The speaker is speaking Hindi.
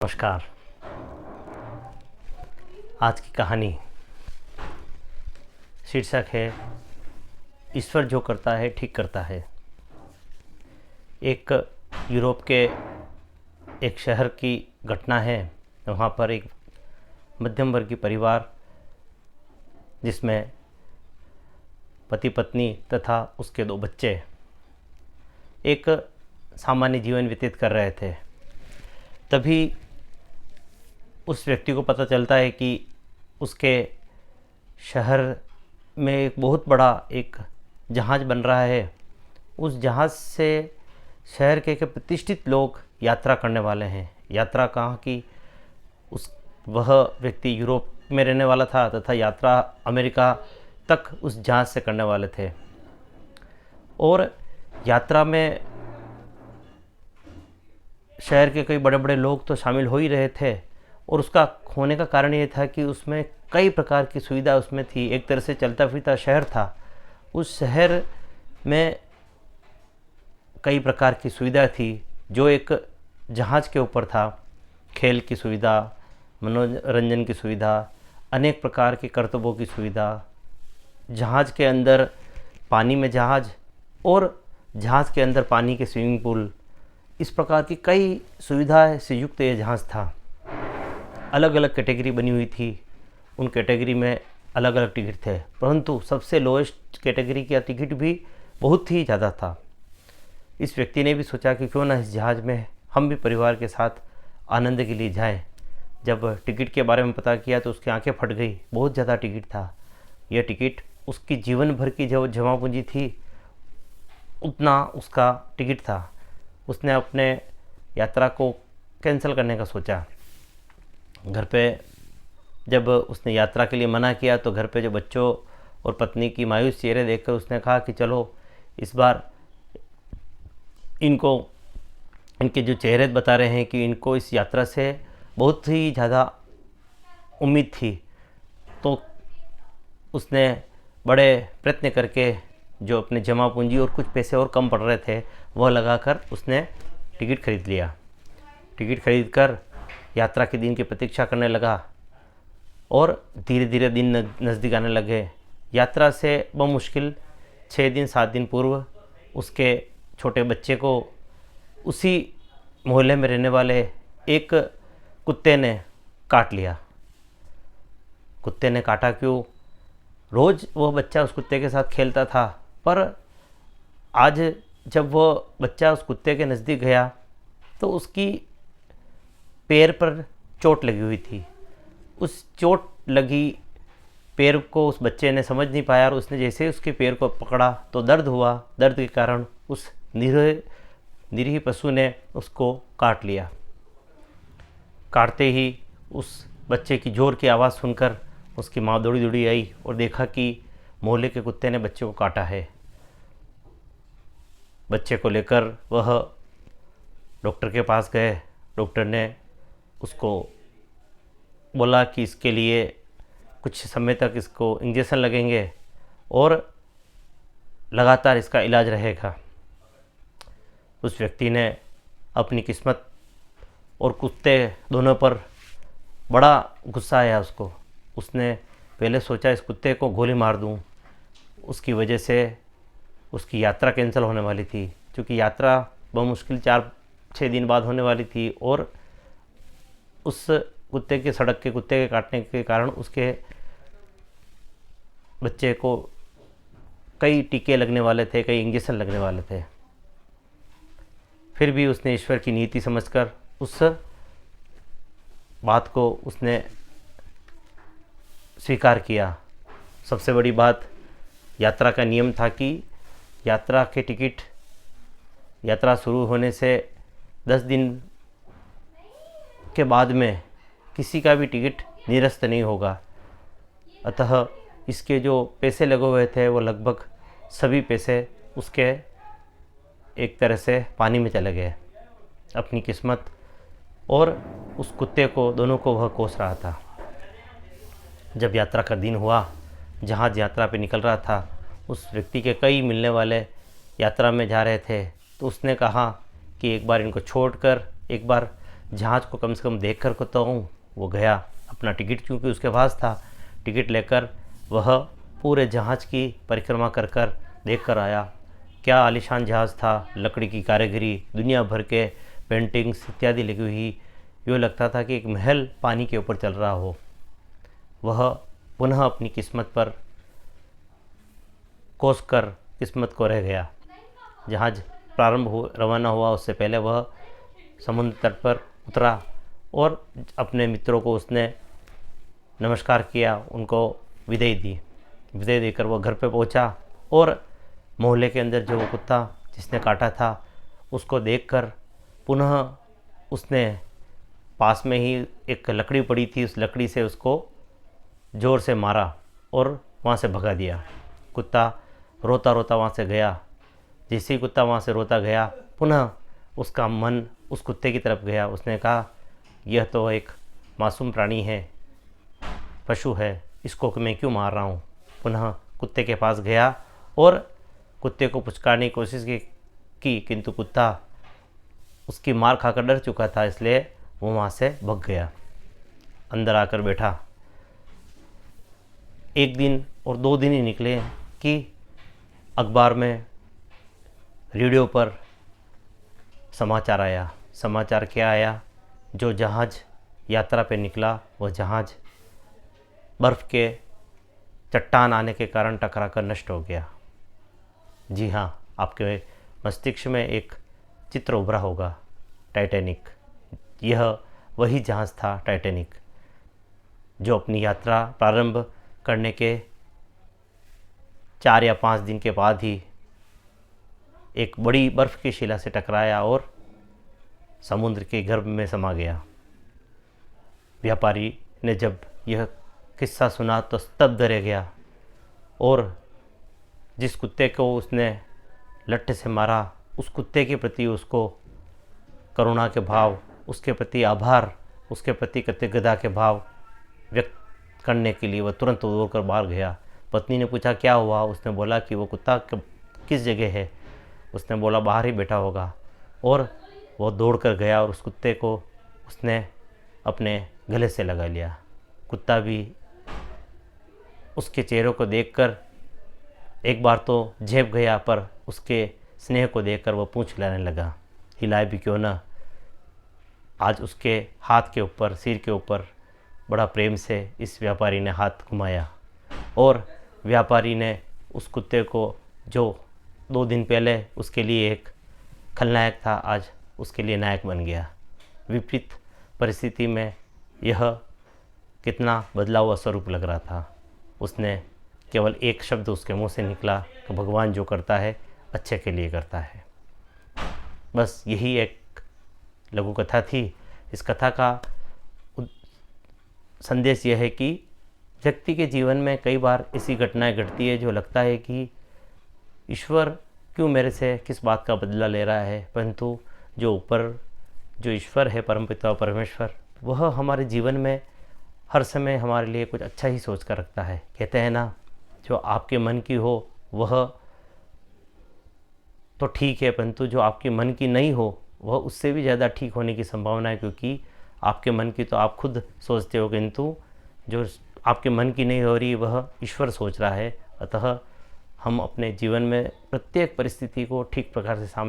नमस्कार। आज की कहानी शीर्षक है ईश्वर जो करता है ठीक करता है। एक यूरोप के एक शहर की घटना है। वहाँ पर एक मध्यम वर्गीय परिवार जिसमें पति पत्नी तथा उसके 2 बच्चे एक सामान्य जीवन व्यतीत कर रहे थे। तभी उस व्यक्ति को पता चलता है कि उसके शहर में एक बहुत बड़ा एक जहाज़ बन रहा है। उस जहाज़ से शहर के प्रतिष्ठित लोग यात्रा करने वाले हैं। यात्रा कहाँ की, वह व्यक्ति यूरोप में रहने वाला था तथा यात्रा अमेरिका तक उस जहाज़ से करने वाले थे। और यात्रा में शहर के कई बड़े बड़े लोग तो शामिल हो ही रहे थे। और उसका होने का कारण ये था कि उसमें कई प्रकार की सुविधा उसमें थी। एक तरह से चलता फिरता शहर था। उस शहर में कई प्रकार की सुविधा थी जो एक जहाज़ के ऊपर था। खेल की सुविधा, मनोरंजन की सुविधा, अनेक प्रकार के करतबों की सुविधा, जहाज़ के अंदर पानी में जहाज़ और जहाज़ के अंदर पानी के स्विमिंग पूल, इस प्रकार की कई सुविधाएं से युक्त ये जहाज़ था। अलग अलग कैटेगरी बनी हुई थी। उन कैटेगरी में अलग अलग टिकट थे, परंतु सबसे लोएस्ट कैटेगरी का टिकट भी बहुत ही ज़्यादा था। इस व्यक्ति ने भी सोचा कि क्यों ना इस जहाज़ में हम भी परिवार के साथ आनंद के लिए जाएं। जब टिकट के बारे में पता किया तो उसकी आंखें फट गई। बहुत ज़्यादा टिकट था। यह टिकट उसकी जीवन भर की जो जमा पूंजी थी उतना उसका टिकट था। उसने अपने यात्रा को कैंसिल करने का सोचा। घर पे जब उसने यात्रा के लिए मना किया तो घर पे जो बच्चों और पत्नी की मायूस चेहरे देखकर उसने कहा कि चलो इस बार इनके जो चेहरे बता रहे हैं कि इनको इस यात्रा से बहुत ही ज़्यादा उम्मीद थी। तो उसने बड़े प्रयत्न करके जो अपने जमा पूंजी और कुछ पैसे और कम पड़ रहे थे वह लगाकर उसने टिकट खरीद लिया। टिकट खरीद कर यात्रा के दिन की प्रतीक्षा करने लगा और धीरे धीरे दिन नज़दीक आने लगे। यात्रा से बमुश्किल 6 दिन 7 दिन पूर्व उसके छोटे बच्चे को उसी मोहल्ले में रहने वाले एक कुत्ते ने काट लिया। कुत्ते ने काटा क्यों? रोज़ वह बच्चा उस कुत्ते के साथ खेलता था, पर आज जब वह बच्चा उस कुत्ते के नज़दीक गया तो उसकी पैर पर चोट लगी हुई थी। उस चोट लगी पैर को उस बच्चे ने समझ नहीं पाया और उसने जैसे ही उसके पैर को पकड़ा तो दर्द हुआ। दर्द के कारण उस निरीह पशु ने उसको काट लिया। काटते ही उस बच्चे की ज़ोर की आवाज़ सुनकर उसकी माँ दौड़ी दौड़ी आई और देखा कि मोहल्ले के कुत्ते ने बच्चे को काटा है। बच्चे को लेकर वह डॉक्टर के पास गए। डॉक्टर ने उसको बोला कि इसके लिए कुछ समय तक इसको इंजेक्शन लगेंगे और लगातार इसका इलाज रहेगा। उस व्यक्ति ने अपनी किस्मत और कुत्ते दोनों पर बड़ा गुस्सा आया उसको। उसने पहले सोचा इस कुत्ते को गोली मार दूं। उसकी वजह से उसकी यात्रा कैंसिल होने वाली थी, क्योंकि यात्रा बमुश्किल 4-6 दिन बाद होने वाली थी और उस कुत्ते के काटने के कारण उसके बच्चे को कई टीके लगने वाले थे, कई इंजेक्शन लगने वाले थे। फिर भी उसने ईश्वर की नीति समझकर उस बात को उसने स्वीकार किया। सबसे बड़ी बात, यात्रा का नियम था कि यात्रा के टिकट यात्रा शुरू होने से 10 दिन के बाद में किसी का भी टिकट निरस्त नहीं होगा। अतः इसके जो पैसे लगे हुए थे वो लगभग सभी पैसे उसके एक तरह से पानी में चले गए। अपनी किस्मत और उस कुत्ते को, दोनों को वह कोस रहा था। जब यात्रा का दिन हुआ, जहाज़ यात्रा पे निकल रहा था, उस व्यक्ति के कई मिलने वाले यात्रा में जा रहे थे। तो उसने कहा कि एक बार इनको छोड़कर एक बार जहाज़ को कम से कम देख कर तो वो गया। अपना टिकट क्योंकि उसके पास था, टिकट लेकर वह पूरे जहाज़ की परिक्रमा कर कर देख कर आया। क्या आलीशान जहाज़ था, लकड़ी की कारीगरी, दुनिया भर के पेंटिंग्स इत्यादि लगी हुई। यूँ लगता था कि एक महल पानी के ऊपर चल रहा हो। वह पुनः अपनी किस्मत पर कोस कर किस्मत को रह गया। जहाज़ रवाना हुआ उससे पहले वह समुद्र तट पर उतरा और अपने मित्रों को उसने नमस्कार किया, उनको विदाई दी। विदाई देकर वह घर पे पहुंचा और मोहल्ले के अंदर जो वो कुत्ता जिसने काटा था उसको देखकर पुनः उसने पास में ही एक लकड़ी पड़ी थी, उस लकड़ी से उसको ज़ोर से मारा और वहाँ से भगा दिया। कुत्ता रोता रोता वहाँ से गया। जैसे ही कुत्ता वहाँ से रोता गया, पुनः उसका मन उस कुत्ते की तरफ गया। उसने कहा, यह तो एक मासूम प्राणी है, पशु है, इसको मैं क्यों मार रहा हूँ। पुनः कुत्ते के पास गया और कुत्ते को पुचकारने की कोशिश की, किंतु कुत्ता उसकी मार खाकर डर चुका था, इसलिए वो वहाँ से भाग गया, अंदर आकर बैठा। एक दिन और 2 दिन ही निकले कि अखबार में, रेडियो पर समाचार आया। समाचार क्या आया? जो जहाज़ यात्रा पे निकला वह जहाज़ बर्फ़ के चट्टान आने के कारण टकरा कर नष्ट हो गया। जी हाँ, आपके मस्तिष्क में एक चित्र उभरा होगा, टाइटैनिक। यह वही जहाज़ था, टाइटैनिक, जो अपनी यात्रा प्रारंभ करने के 4 या 5 दिन के बाद ही एक बड़ी बर्फ़ की शिला से टकराया और समुद्र के गर्भ में समा गया। व्यापारी ने जब यह किस्सा सुना तो स्तब्ध रह गया और जिस कुत्ते को उसने लट्ठे से मारा, उस कुत्ते के प्रति उसको करुणा के भाव, उसके प्रति आभार, उसके प्रति कृतज्ञता के भाव व्यक्त करने के लिए वह तुरंत दौड़कर बाहर गया। पत्नी ने पूछा, क्या हुआ? उसने बोला कि वो कुत्ता किस जगह है। उसने बोला, बाहर ही बैठा होगा। और वो दौड़कर गया और उस कुत्ते को उसने अपने गले से लगा लिया। कुत्ता भी उसके चेहरे को देखकर एक बार तो झेप गया, पर उसके स्नेह को देखकर वह पूंछ हिलाने लगा। हिलाए भी क्यों ना, आज उसके हाथ के ऊपर, सिर के ऊपर बड़ा प्रेम से इस व्यापारी ने हाथ घुमाया और व्यापारी ने उस कुत्ते को, जो 2 दिन पहले उसके लिए एक खलनायक था, आज उसके लिए नायक बन गया। विपरीत परिस्थिति में यह कितना बदला हुआ स्वरूप लग रहा था। उसने केवल एक शब्द उसके मुंह से निकला कि भगवान जो करता है अच्छे के लिए करता है। बस यही एक लघु कथा थी। इस कथा का संदेश यह है कि व्यक्ति के जीवन में कई बार ऐसी घटनाएं घटती है जो लगता है कि ईश्वर क्यों मेरे से किस बात का बदला ले रहा है, परंतु जो ऊपर जो ईश्वर है, परमपिता परमेश्वर, वह हमारे जीवन में हर समय हमारे लिए कुछ अच्छा ही सोच कर रखता है। कहते हैं ना, जो आपके मन की हो वह तो ठीक है, परंतु जो आपके मन की नहीं हो वह उससे भी ज़्यादा ठीक होने की संभावना है, क्योंकि आपके मन की तो आप खुद सोचते हो, किंतु जो आपके मन की नहीं हो रही वह ईश्वर सोच रहा है। अतः हम अपने जीवन में प्रत्येक परिस्थिति को ठीक प्रकार से सामना